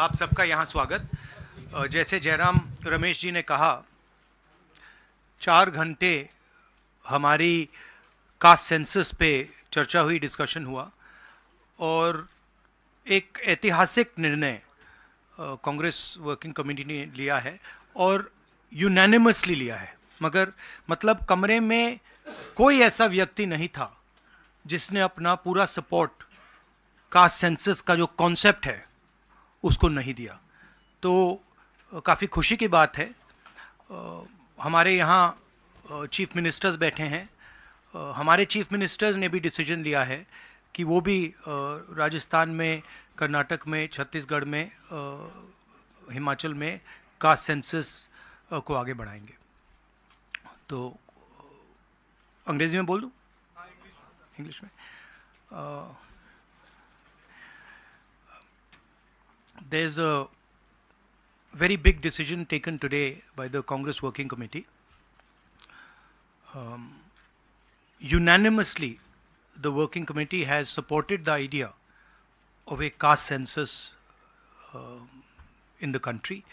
आप सबका यहाँ स्वागत। जैसे जयराम रमेश जी ने कहा, 4 घंटे हमारी कास्ट सेंसस पे चर्चा हुई, डिस्कशन हुआ और एक ऐतिहासिक निर्णय कांग्रेस वर्किंग कमेटी ने लिया है और यूनानिमसली लिया है। मगर मतलब कमरे में कोई ऐसा व्यक्ति नहीं था जिसने अपना पूरा सपोर्ट कास्ट सेंसस का जो कॉन्सेप्ट है उसको नहीं दिया। तो काफ़ी खुशी की बात है। हमारे यहाँ चीफ मिनिस्टर्स बैठे हैं। हमारे चीफ मिनिस्टर्स ने भी डिसीजन लिया है कि वो भी राजस्थान में, कर्नाटक में, छत्तीसगढ़ में, हिमाचल में कास्ट सेंसस को आगे बढ़ाएंगे। तो अंग्रेजी में बोल दूँ? इंग्लिश में। There's a very big decision taken today by the Congress Working Committee. Unanimously, the Working Committee has supported the idea of a caste census in the country.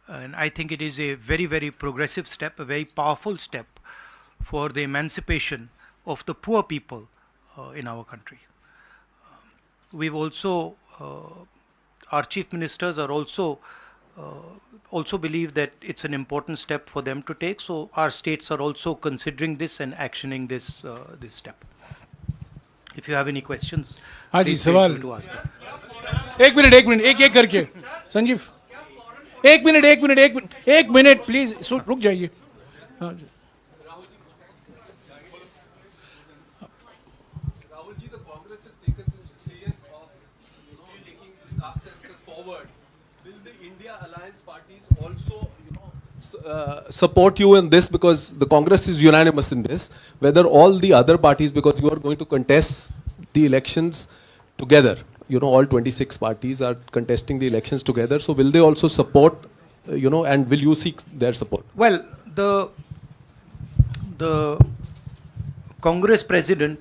And I think it is a very, very progressive step, a very powerful step for the emancipation of the poor people in our country. We've also our chief ministers are also believe that it's an important step for them to take. So our states are also considering this and actioning this this step. If you have any questions, please feel free to ask them. एक minute एक करके संजीव, एक minute please रुक जाइए। Support you in this, because the Congress is unanimous in this, whether all the other parties, because you are going to contest the elections together, all 26 parties are contesting the elections together, so will they also support, and will you seek their support? Well, the Congress president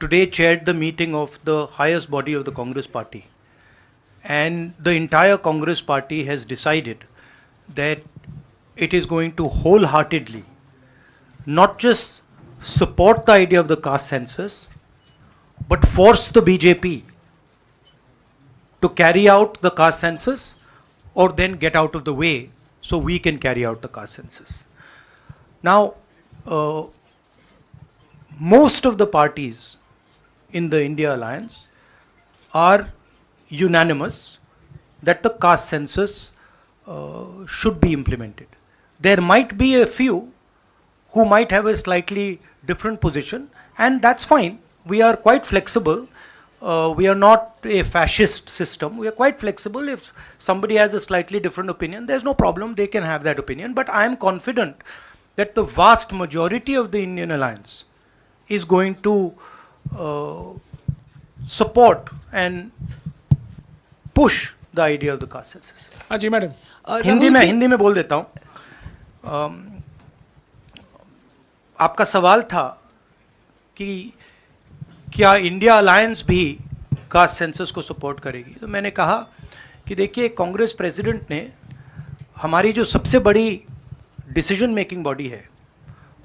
today chaired the meeting of the highest body of the Congress party, and the entire Congress party has decided that it is going to wholeheartedly not just support the idea of the caste census, but force the BJP to carry out the caste census or then get out of the way so we can carry out the caste census. Now, most of the parties in the India Alliance are unanimous that the caste census should be implemented. There might be a few who might have a slightly different position, and that's fine. We are quite flexible. We are not a fascist system. We are quite flexible. If somebody has a slightly different opinion, there's no problem. They can have that opinion. But I am confident that the vast majority of the Indian Alliance is going to support and push the idea of the caste census. हाँ जी madam. Hindi में बोल देता हूँ। आपका सवाल था कि क्या इंडिया अलायंस भी कास्ट सेंसस को सपोर्ट करेगी, तो मैंने कहा कि देखिए, कांग्रेस प्रेसिडेंट ने हमारी जो सबसे बड़ी डिसीजन मेकिंग बॉडी है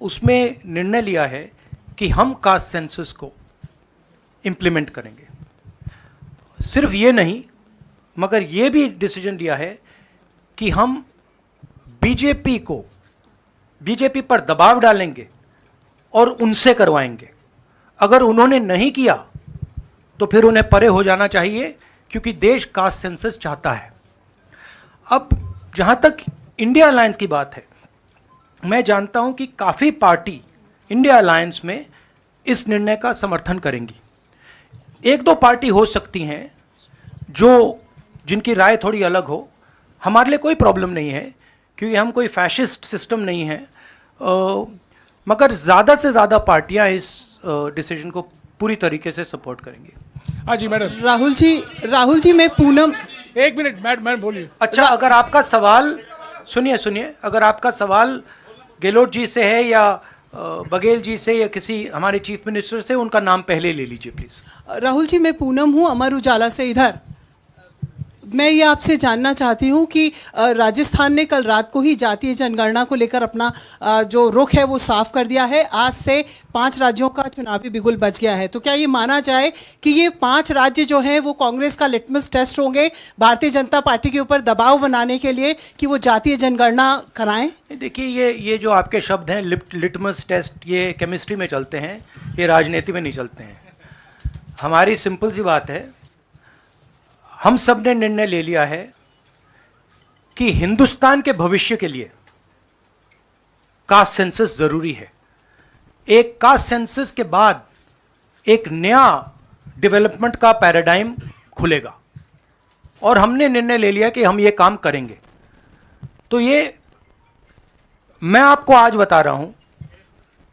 उसमें निर्णय लिया है कि हम कास्ट सेंसस को इम्प्लीमेंट करेंगे। सिर्फ ये नहीं, मगर ये भी डिसीजन लिया है कि हम बीजेपी पर दबाव डालेंगे और उनसे करवाएंगे। अगर उन्होंने नहीं किया तो फिर उन्हें परे हो जाना चाहिए, क्योंकि देश कास्ट सेंसस चाहता है। अब जहां तक इंडिया अलायंस की बात है, मैं जानता हूं कि काफी पार्टी इंडिया अलायंस में इस निर्णय का समर्थन करेंगी। एक दो पार्टी हो सकती हैं जिनकी राय थोड़ी अलग हो। हमारे लिए कोई प्रॉब्लम नहीं है, क्योंकि हम कोई फैशिस्ट सिस्टम नहीं है। मगर ज़्यादा से ज़्यादा पार्टियां इस डिसीजन को पूरी तरीके से सपोर्ट करेंगी। हाँ जी मैडम। राहुल जी मैं पूनम, एक मिनट मैडम बोलिए। अच्छा, अगर आपका सवाल सुनिए, अगर आपका सवाल गहलोत जी से है या बघेल जी से या किसी हमारे चीफ मिनिस्टर से, उनका नाम पहले ले लीजिए प्लीज। राहुल जी मैं पूनम हूँ, अमर उजाला से इधर। मैं ये आपसे जानना चाहती हूँ कि राजस्थान ने कल रात को ही जातीय जनगणना को लेकर अपना जो रुख है वो साफ कर दिया है। आज से 5 राज्यों का चुनावी बिगुल बच गया है। तो क्या ये माना जाए कि ये 5 राज्य जो हैं वो कांग्रेस का लिटमस टेस्ट होंगे भारतीय जनता पार्टी के ऊपर दबाव बनाने के लिए कि वो जातीय जनगणना कराएं? देखिए, ये जो आपके शब्द हैं लिटमस टेस्ट, ये केमिस्ट्री में चलते हैं, ये राजनीति में नहीं चलते हैं। हमारी सिंपल सी बात है, हम सब ने निर्णय ले लिया है कि हिंदुस्तान के भविष्य के लिए कास्ट सेंसस जरूरी है। एक कास्ट सेंसस के बाद एक नया डेवलपमेंट का पैराडाइम खुलेगा और हमने निर्णय ले लिया कि हम ये काम करेंगे। तो ये मैं आपको आज बता रहा हूं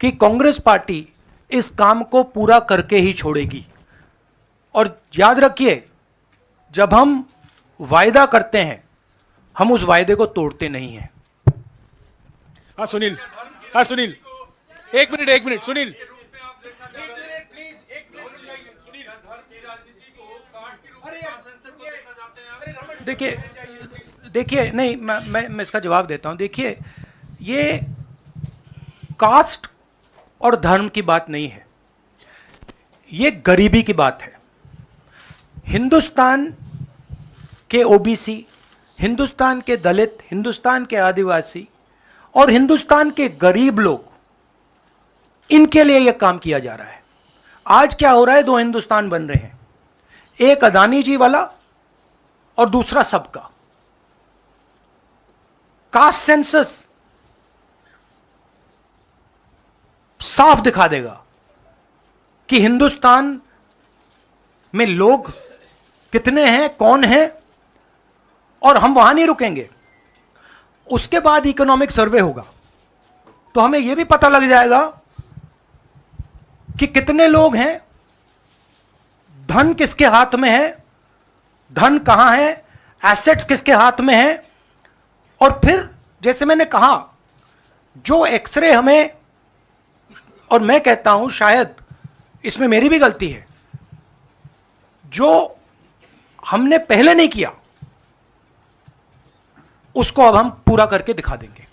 कि कांग्रेस पार्टी इस काम को पूरा करके ही छोड़ेगी। और याद रखिए, जब हम वायदा करते हैं हम उस वायदे को तोड़ते नहीं हैं। हाँ सुनील, हाँ सुनील, एक मिनट सुनील। देखिए नहीं, मैं इसका जवाब देता हूं। देखिए, ये कास्ट और धर्म की बात नहीं है, ये गरीबी की बात है। हिंदुस्तान के ओबीसी, हिंदुस्तान के दलित, हिंदुस्तान के आदिवासी और हिंदुस्तान के गरीब लोग, इनके लिए यह काम किया जा रहा है। आज क्या हो रहा है, 2 हिंदुस्तान बन रहे हैं, एक अदानी जी वाला और दूसरा सबका। कास्ट सेंसस साफ दिखा देगा कि हिंदुस्तान में लोग कितने हैं, कौन है, और हम वहां नहीं रुकेंगे। उसके बाद इकोनॉमिक सर्वे होगा तो हमें यह भी पता लग जाएगा कि कितने लोग हैं, धन किसके हाथ में है, धन कहां है, एसेट्स किसके हाथ में है। और फिर जैसे मैंने कहा, जो एक्सरे हमें, और मैं कहता हूं शायद इसमें मेरी भी गलती है, जो हमने पहले नहीं किया उसको अब हम पूरा करके दिखा देंगे,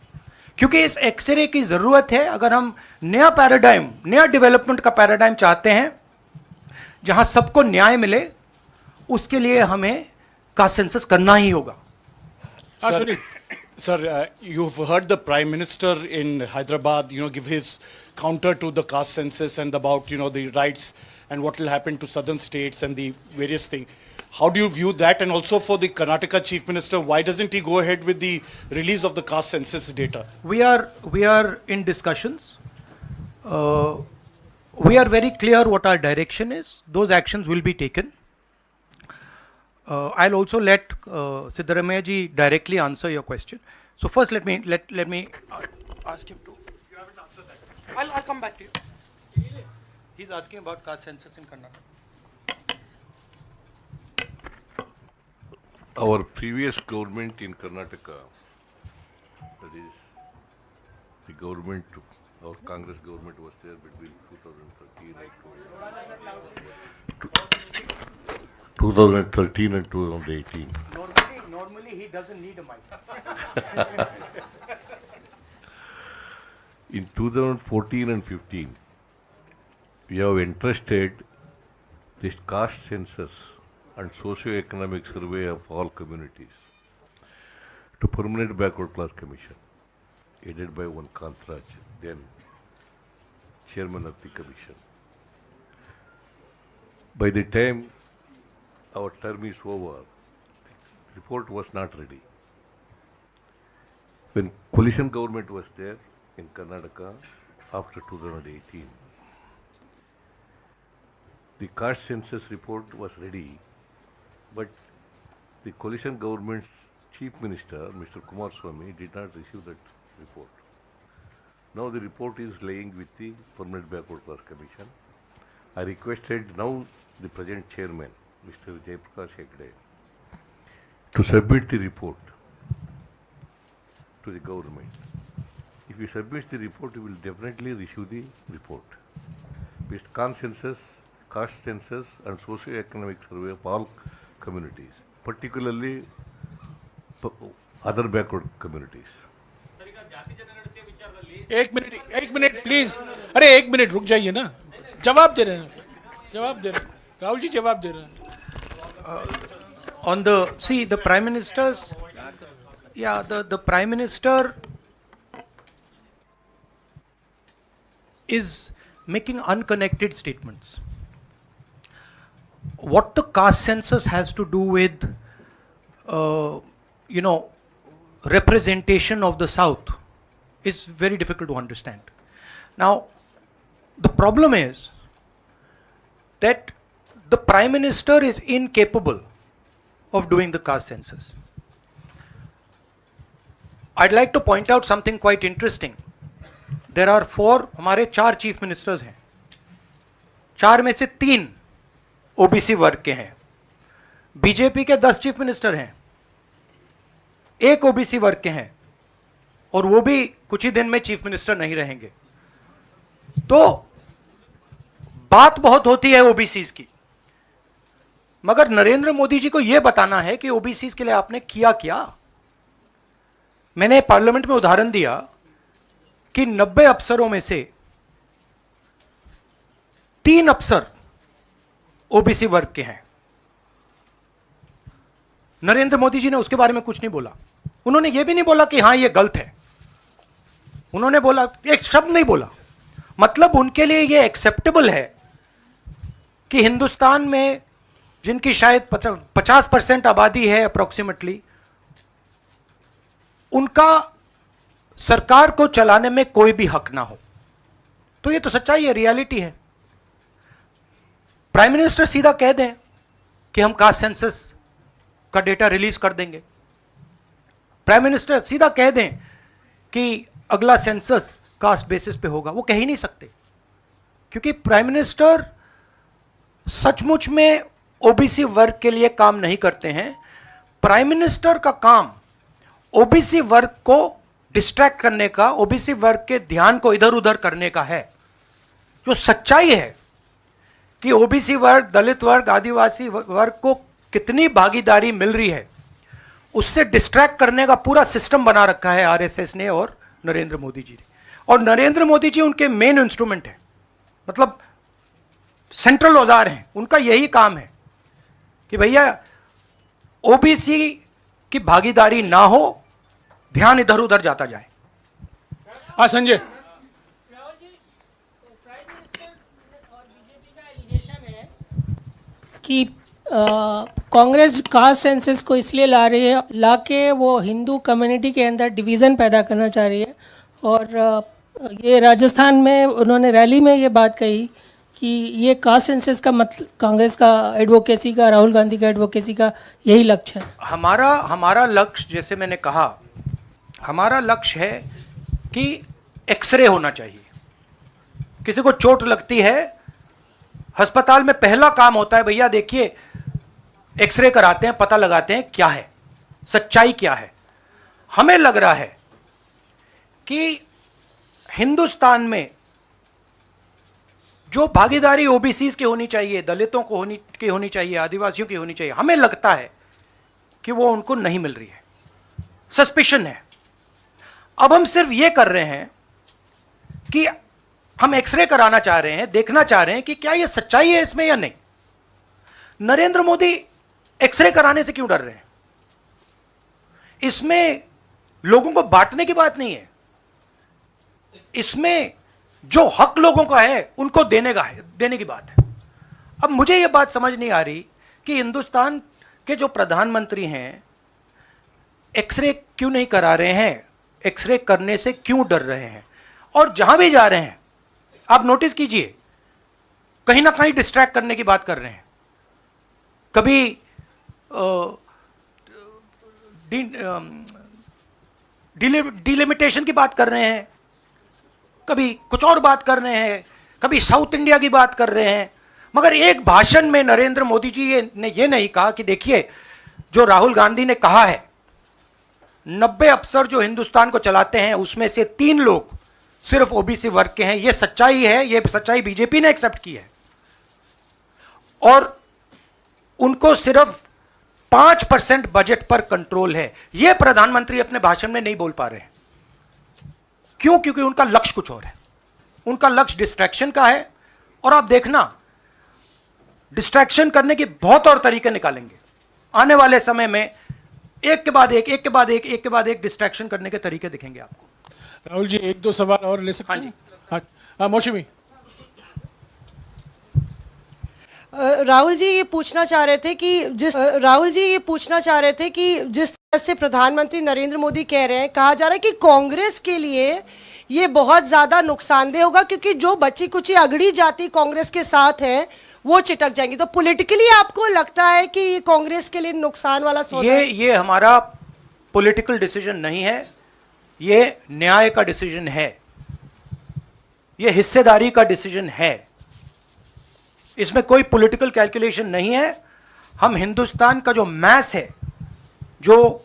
क्योंकि इस एक्सरे की जरूरत है। अगर हम नया पैराडाइम, नया डेवलपमेंट का पैराडाइम चाहते हैं जहां सबको न्याय मिले, उसके लिए हमें कास्ट सेंसस करना ही होगा। Sir, you've heard the Prime Minister in Hyderabad, give his counter to the caste census and about, the rights and what will happen to southern states and the various things. How do you view that? And also for the Karnataka Chief Minister, why doesn't he go ahead with the release of the caste census data? We are in discussions. We are very clear what our direction is. Those actions will be taken. I'll also let Siddaramaiah ji directly answer your question. So first, let me ask him to. You haven't answered that. I'll come back to you. He's asking about caste census in Karnataka. Our previous government in Karnataka, that is, the government, our Congress government was there between 2013 and 2018. Normally he doesn't need a mic. In 2014 and 15, we have entrusted this caste census and socio-economic survey of all communities to Permanent Backward Class Commission, headed by one Kantraj, then chairman of the commission. By the time our term is over, the report was not ready. When coalition government was there in Karnataka after 2018, the caste census report was ready, but the coalition government's chief minister, Mr. Kumaraswamy, did not receive that report. Now the report is lying with the Permanent Backward Class Commission. I requested now the present chairman, Mr. Jaiprakash Hegde, to submit the report to the government. If he submits the report, he will definitely issue the report. With caste census and socio-economic survey of all communities particularly other backward communities. एक minute please. अरे एक minute रुक जाइए ना. जवाब दे रहे हैं. राहुल जी जवाब दे रहे हैं. On the Prime Minister's, yeah, the Prime Minister is making unconnected statements. What the caste census has to do with, representation of the South is very difficult to understand. Now, the problem is that the Prime Minister is incapable of doing the caste census. I'd like to point out something quite interesting. There are हमारे 4 chief ministers हैं. 4 में से 3 OBC वर्ग के हैं. BJP के 10 chief minister हैं, 1 OBC वर्ग के हैं, और वो भी कुछ ही दिन में चीफ मिनिस्टर नहीं रहेंगे. तो बात बहुत होती है ओबीसीज की, मगर नरेंद्र मोदी जी को यह बताना है कि ओबीसीज के लिए आपने किया क्या. मैंने पार्लियामेंट में उदाहरण दिया कि 90 अफसरों में से 3 अफसर ओबीसी वर्ग के हैं. नरेंद्र मोदी जी ने उसके बारे में कुछ नहीं बोला. उन्होंने यह भी नहीं बोला कि हां यह गलत है. उन्होंने बोला, एक शब्द नहीं बोला. मतलब उनके लिए यह एक्सेप्टेबल है कि हिंदुस्तान में जिनकी शायद 50% आबादी है अप्रोक्सीमेटली, उनका सरकार को चलाने में कोई भी हक ना हो. तो ये तो सच्चाई है, रियलिटी है. प्राइम मिनिस्टर सीधा कह दें कि हम कास्ट सेंसस का डेटा रिलीज कर देंगे. प्राइम मिनिस्टर सीधा कह दें कि अगला सेंसस कास्ट बेसिस पे होगा. वो कह ही नहीं सकते, क्योंकि प्राइम मिनिस्टर सचमुच में ओबीसी वर्ग के लिए काम नहीं करते हैं. प्राइम मिनिस्टर का काम ओबीसी वर्ग को डिस्ट्रैक्ट करने का, ओबीसी वर्ग के ध्यान को इधर उधर करने का है. जो सच्चाई है कि ओबीसी वर्ग, दलित वर्ग, आदिवासी वर्ग को कितनी भागीदारी मिल रही है, उससे डिस्ट्रैक्ट करने का पूरा सिस्टम बना रखा है आरएसएस ने और नरेंद्र मोदी जी ने. और नरेंद्र मोदी जी उनके मेन इंस्ट्रूमेंट है, मतलब सेंट्रल औजार हैं. उनका यही काम है कि भैया ओबीसी की भागीदारी ना हो, ध्यान इधर उधर जाता जाए. हाँ संजय. राहुल जी, प्राइम मिनिस्टर और बीजेपी का एलिगेशन है कि कांग्रेस कास्ट सेंसस को इसलिए ला के वो हिंदू कम्युनिटी के अंदर डिवीज़न पैदा करना चाह रही है. और ये राजस्थान में उन्होंने रैली में ये बात कही कि ये कास्ट सेंसस का मतलब कांग्रेस का एडवोकेसी का, राहुल गांधी का एडवोकेसी का यही लक्ष्य है. हमारा लक्ष्य, जैसे मैंने कहा, हमारा लक्ष्य है कि एक्सरे होना चाहिए. किसी को चोट लगती है, अस्पताल में पहला काम होता है, भैया देखिए एक्सरे कराते हैं, पता लगाते हैं क्या है, सच्चाई क्या है. हमें लग रहा है कि हिंदुस्तान में जो भागीदारी ओबीसी की होनी चाहिए, दलितों को होनी चाहिए, आदिवासियों की होनी चाहिए, हमें लगता है कि वो उनको नहीं मिल रही है. सस्पिशन है. अब हम सिर्फ ये कर रहे हैं कि हम एक्सरे कराना चाह रहे हैं, देखना चाह रहे हैं कि क्या ये सच्चाई है इसमें या नहीं. नरेंद्र मोदी एक्सरे कराने से क्यों डर रहे हैं? इसमें लोगों को बांटने की बात नहीं है. इसमें जो हक लोगों का है उनको देने की बात है. अब मुझे यह बात समझ नहीं आ रही कि हिंदुस्तान के जो प्रधानमंत्री हैं एक्सरे क्यों नहीं करा रहे हैं, एक्सरे करने से क्यों डर रहे हैं. और जहां भी जा रहे हैं आप नोटिस कीजिए, कहीं ना कहीं डिस्ट्रैक्ट करने की बात कर रहे हैं. कभी डिलिमिटेशन की बात कर रहे हैं, कभी कुछ और बात कर रहे हैं, कभी साउथ इंडिया की बात कर रहे हैं. मगर एक भाषण में नरेंद्र मोदी जी ने यह नहीं कहा कि देखिए जो राहुल गांधी ने कहा है 90 अफसर जो हिंदुस्तान को चलाते हैं उसमें से 3 लोग सिर्फ ओबीसी वर्ग के हैं. यह सच्चाई है, यह सच्चाई बीजेपी ने एक्सेप्ट की है. और उनको सिर्फ 5% बजट पर कंट्रोल है। यह प्रधानमंत्री अपने भाषण में नहीं बोल पा रहे हैं। क्यों? क्योंकि उनका लक्ष्य कुछ और है। उनका लक्ष्य डिस्ट्रैक्शन का है। और आप देखना, डिस्ट्रैक्शन करने के बहुत और तरीके निकालेंगे आने वाले समय में। एक के बाद एक, एक के बाद एक, एक के बाद एक डिस्ट्रैक्शन करने के तरीके दिखेंगे आपको। राहुल जी, एक दो सवाल और ले सकते हाँ हैं? जी। हाँ, मौसमी। राहुल जी ये पूछना चाह रहे थे कि जिस तरह से प्रधानमंत्री नरेंद्र मोदी कह रहे हैं, कहा जा रहा है कि कांग्रेस के लिए ये बहुत ज्यादा नुकसानदेह होगा, क्योंकि जो बची कुची अगड़ी जाति कांग्रेस के साथ है वो चिटक जाएंगी। तो पॉलिटिकली आपको लगता है कि ये कांग्रेस के लिए नुकसान वाला सौदा है? ये हमारा पॉलिटिकल डिसीजन नहीं है, ये न्याय का डिसीजन है, ये हिस्सेदारी का डिसीजन है। इसमें कोई पॉलिटिकल कैलकुलेशन नहीं है। हम हिंदुस्तान का जो मैस है, जो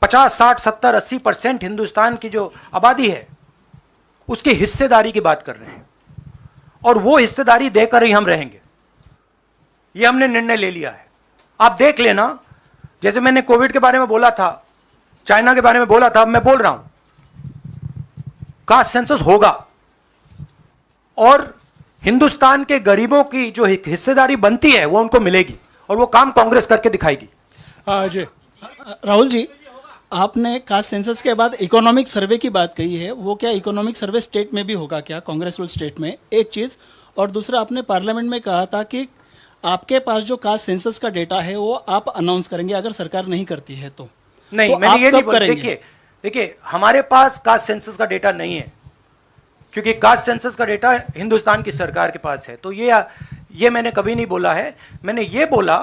50, 60, 70, 80% हिंदुस्तान की जो आबादी है, उसकी हिस्सेदारी की बात कर रहे हैं। और वो हिस्सेदारी देकर ही हम रहेंगे। ये हमने निर्णय ले लिया है। आप देख लेना, जैसे मैंने कोविड के बारे में बोला था, चाइना के बारे में बोला था, अब मैं बोल रहा हूं, कास्ट सेंसस होगा और हिंदुस्तान के गरीबों की जो हिस्सेदारी बनती है वो उनको मिलेगी, और वो काम कांग्रेस करके दिखाएगी। अजय। राहुल जी, आपने कास्ट सेंसस के बाद इकोनॉमिक सर्वे की बात कही है, वो क्या इकोनॉमिक सर्वे स्टेट में भी होगा क्या, कांग्रेस रूल स्टेट में? एक चीज़। और दूसरा, आपने पार्लियामेंट में कहा था कि आपके पास जो कास्ट सेंसस का डेटा है वो आप अनाउंस करेंगे अगर सरकार नहीं करती है तो। नहीं, तो मैंने ये नहीं बोला। करेंगे? देखिए, हमारे पास कास्ट सेंसस का डेटा नहीं है, क्योंकि कास्ट सेंसस का डेटा हिंदुस्तान की सरकार के पास है। तो ये मैंने कभी नहीं बोला है। मैंने ये बोला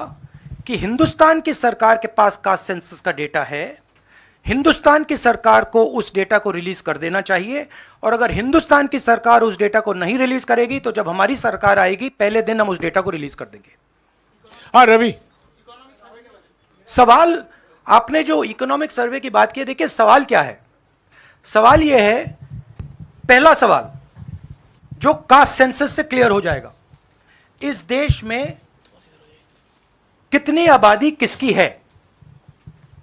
कि हिंदुस्तान की सरकार के पास कास्ट सेंसस का डेटा है, हिंदुस्तान की सरकार को उस डेटा को रिलीज कर देना चाहिए। और अगर हिंदुस्तान की सरकार उस डेटा को नहीं रिलीज करेगी तो जब हमारी सरकार आएगी पहले दिन हम उस डेटा को रिलीज कर देंगे। हाँ रवि। सवाल, आपने जो इकोनॉमिक सर्वे की बात की, देखिए सवाल क्या है। सवाल यह है, पहला सवाल जो कास्ट सेंसस से क्लियर हो जाएगा, इस देश में कितनी आबादी किसकी है,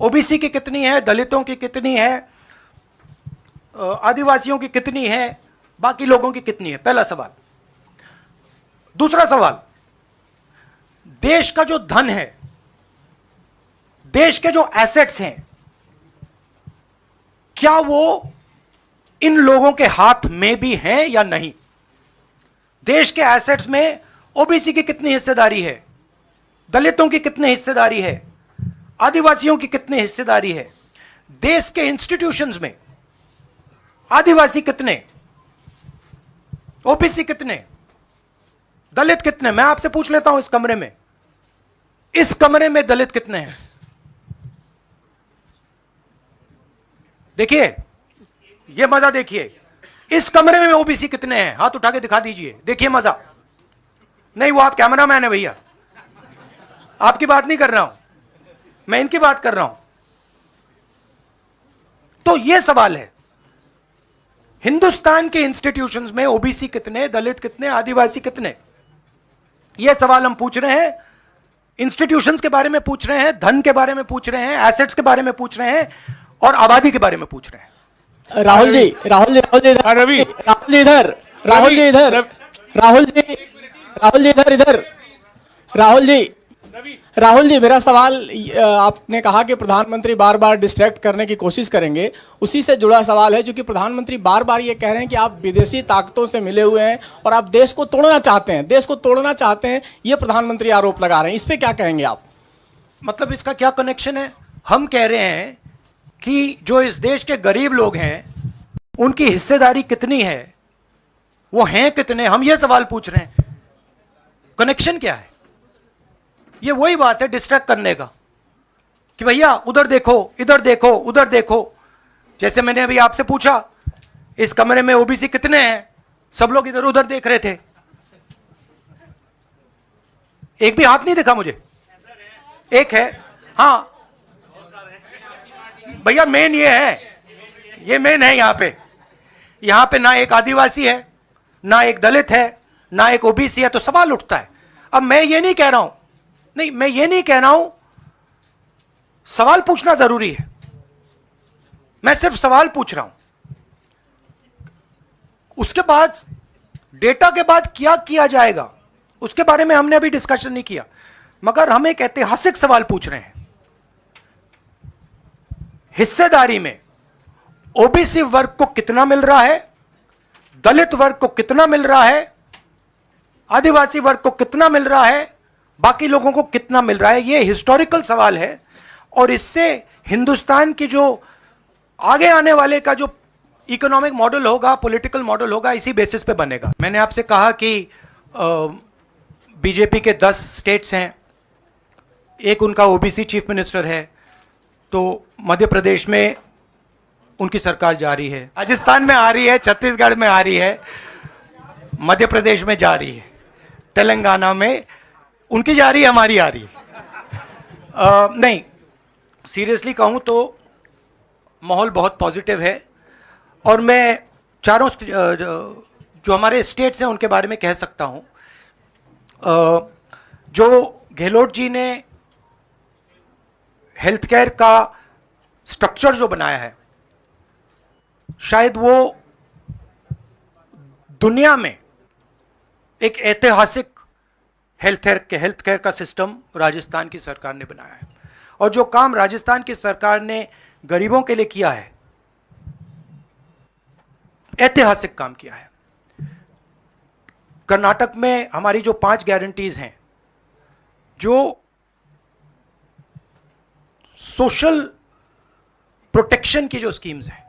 ओबीसी की कितनी है, दलितों की कितनी है, आदिवासियों की कितनी है, बाकी लोगों की कितनी है, पहला सवाल। दूसरा सवाल, देश का जो धन है, देश के जो एसेट्स हैं, क्या वो इन लोगों के हाथ में भी हैं या नहीं? देश के एसेट्स में ओबीसी की कितनी हिस्सेदारी है, दलितों की कितनी हिस्सेदारी है, आदिवासियों की कितनी हिस्सेदारी है, देश के इंस्टीट्यूशंस में आदिवासी कितने, ओबीसी कितने, दलित कितने? मैं आपसे पूछ लेता हूं, इस कमरे में दलित कितने हैं? देखिए, ये मजा देखिए, इस कमरे में ओबीसी कितने हैं? हाथ उठा के दिखा दीजिए, देखिए मजा। नहीं, वो आप कैमरामैन है भैया, आपकी बात नहीं कर रहा हूं मैं, इनकी बात कर रहा हूं। तो यह सवाल है, हिंदुस्तान के इंस्टीट्यूशंस में ओबीसी कितने, दलित कितने, आदिवासी कितने? यह सवाल हम पूछ रहे हैं। इंस्टीट्यूशंस के बारे में पूछ रहे हैं, धन के बारे में पूछ रहे हैं, एसेट्स के बारे में पूछ रहे हैं, और आबादी के बारे में पूछ रहे हैं। राहुल जी इधर, राहुल जी इधर, राहुल जी मेरा सवाल, आपने कहा कि प्रधानमंत्री बार बार डिस्ट्रैक्ट करने की कोशिश करेंगे, उसी से जुड़ा सवाल है, क्योंकि प्रधानमंत्री बार बार ये कह रहे हैं कि आप विदेशी ताकतों से मिले हुए हैं और आप देश को तोड़ना चाहते हैं, ये प्रधानमंत्री आरोप लगा रहे हैं। इस पे क्या कहेंगे आप? मतलब इसका क्या कनेक्शन है? हम कह रहे हैं कि जो इस देश के गरीब लोग हैं उनकी हिस्सेदारी कितनी है, वो हैं कितने, हम ये सवाल पूछ रहे हैं। कनेक्शन क्या है? ये वही बात है डिस्ट्रैक्ट करने का, कि भैया उधर देखो, इधर देखो, उधर देखो। जैसे मैंने अभी आपसे पूछा, इस कमरे में ओबीसी कितने हैं, सब लोग इधर उधर देख रहे थे, एक भी हाथ नहीं दिखा मुझे। एक है, हाँ भैया, मेन ये है, ये मेन है। यहां पे ना एक आदिवासी है, ना एक दलित है, ना एक ओबीसी है, तो सवाल उठता है। अब मैं ये नहीं कह रहा हूं सवाल पूछना जरूरी है। मैं सिर्फ सवाल पूछ रहा हूं, उसके बाद डेटा के बाद क्या किया जाएगा उसके बारे में हमने अभी डिस्कशन नहीं किया, मगर हम एक ऐतिहासिक सवाल पूछ रहे हैं। हिस्सेदारी में ओबीसी वर्ग को कितना मिल रहा है, दलित वर्ग को कितना मिल रहा है, आदिवासी वर्ग को कितना मिल रहा है, बाकी लोगों को कितना मिल रहा है? यह हिस्टोरिकल सवाल है और इससे हिंदुस्तान की जो आगे आने वाले का जो इकोनॉमिक मॉडल होगा, पॉलिटिकल मॉडल होगा, इसी बेसिस पे बनेगा। मैंने आपसे कहा कि बीजेपी के 10 स्टेट्स हैं, एक उनका ओबीसी चीफ मिनिस्टर है, तो मध्य प्रदेश में उनकी सरकार जा रही है, राजस्थान में आ रही है, छत्तीसगढ़ में आ रही है, मध्य प्रदेश में जा रही है, तेलंगाना में उनकी जा रही है, हमारी आ रही है। नहीं, सीरियसली कहूं तो माहौल बहुत पॉजिटिव है और मैं चारों जो हमारे स्टेट्स हैं उनके बारे में कह सकता हूं। जो गहलोत जी ने हेल्थ केयर का स्ट्रक्चर जो बनाया है, शायद वो दुनिया में एक ऐतिहासिक हेल्थ केयर का सिस्टम राजस्थान की सरकार ने बनाया है। और जो काम राजस्थान की सरकार ने गरीबों के लिए किया है, ऐतिहासिक काम किया है। कर्नाटक में हमारी जो 5 गारंटीज हैं, जो सोशल प्रोटेक्शन की जो स्कीम्स हैं,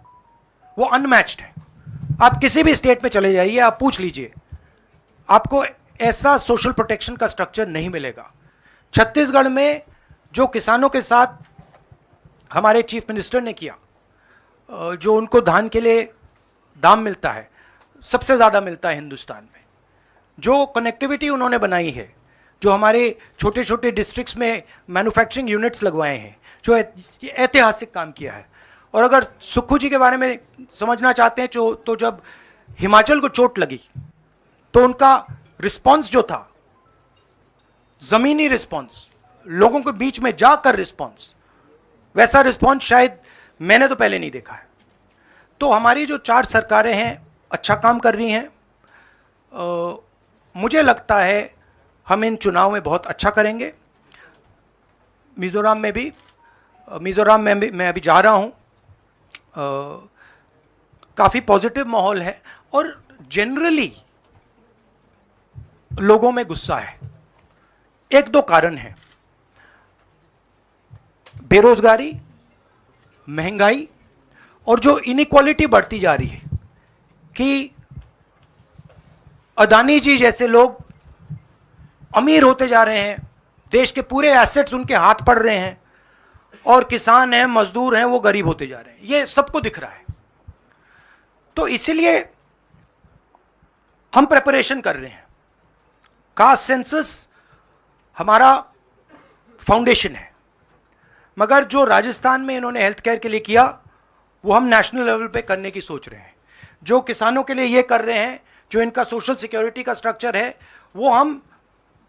वो अनमैच्ड है। आप किसी भी स्टेट में चले जाइए, आप पूछ लीजिए, आपको ऐसा सोशल प्रोटेक्शन का स्ट्रक्चर नहीं मिलेगा। छत्तीसगढ़ में जो किसानों के साथ हमारे चीफ मिनिस्टर ने किया, जो उनको धान के लिए दाम मिलता है, सबसे ज़्यादा मिलता है हिंदुस्तान में। जो कनेक्टिविटी उन्होंने बनाई है, जो हमारे छोटे छोटे डिस्ट्रिक्ट्स में मैन्युफैक्चरिंग यूनिट्स लगवाए हैं, जो ऐतिहासिक काम किया है। और अगर सुक्खू जी के बारे में समझना चाहते हैं तो जब हिमाचल को चोट लगी तो उनका रिस्पॉन्स जो था, जमीनी रिस्पॉन्स, लोगों के बीच में जाकर रिस्पॉन्स, वैसा रिस्पॉन्स शायद मैंने तो पहले नहीं देखा है। तो हमारी जो 4 सरकारें हैं अच्छा काम कर रही हैं। मुझे लगता है हम इन चुनाव में बहुत अच्छा करेंगे। मिजोरम में मैं अभी जा रहा हूं, काफी पॉजिटिव माहौल है और जनरली लोगों में गुस्सा है। 1-2 कारण हैं, बेरोजगारी, महंगाई और जो इनइक्वालिटी बढ़ती जा रही है कि अदानी जी जैसे लोग अमीर होते जा रहे हैं, देश के पूरे एसेट्स उनके हाथ पड़ रहे हैं, और किसान हैं, मजदूर हैं, वो गरीब होते जा रहे हैं। ये सबको दिख रहा है। तो इसीलिए हम प्रिपरेशन कर रहे हैं। कास्ट सेंसस हमारा फाउंडेशन है, मगर जो राजस्थान में इन्होंने हेल्थ केयर के लिए किया, वो हम नेशनल लेवल पे करने की सोच रहे हैं। जो किसानों के लिए ये कर रहे हैं, जो इनका सोशल सिक्योरिटी का स्ट्रक्चर है, वो हम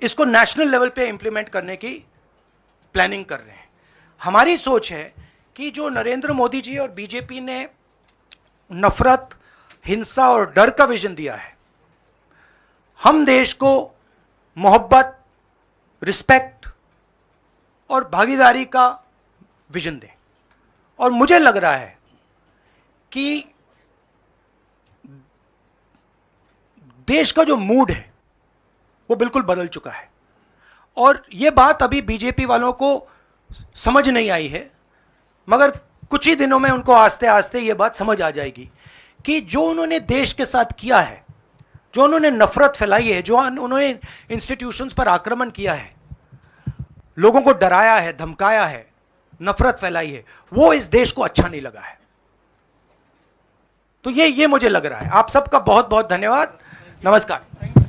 इसको नेशनल लेवल पे इंप्लीमेंट करने की प्लानिंग कर रहे हैं। हमारी सोच है कि जो नरेंद्र मोदी जी और बीजेपी ने नफरत, हिंसा और डर का विजन दिया है, हम देश को मोहब्बत, रिस्पेक्ट और भागीदारी का विजन दें। और मुझे लग रहा है कि देश का जो मूड है वो बिल्कुल बदल चुका है। और ये बात अभी बीजेपी वालों को समझ नहीं आई है, मगर कुछ ही दिनों में उनको आस्ते आस्ते ये बात समझ आ जाएगी कि जो उन्होंने देश के साथ किया है, जो उन्होंने नफरत फैलाई है, जो उन्होंने इंस्टीट्यूशंस पर आक्रमण किया है, लोगों को डराया है, धमकाया है, नफरत फैलाई है, वो इस देश को अच्छा नहीं लगा है। तो ये मुझे लग रहा है। आप सबका बहुत बहुत धन्यवाद। नमस्कार।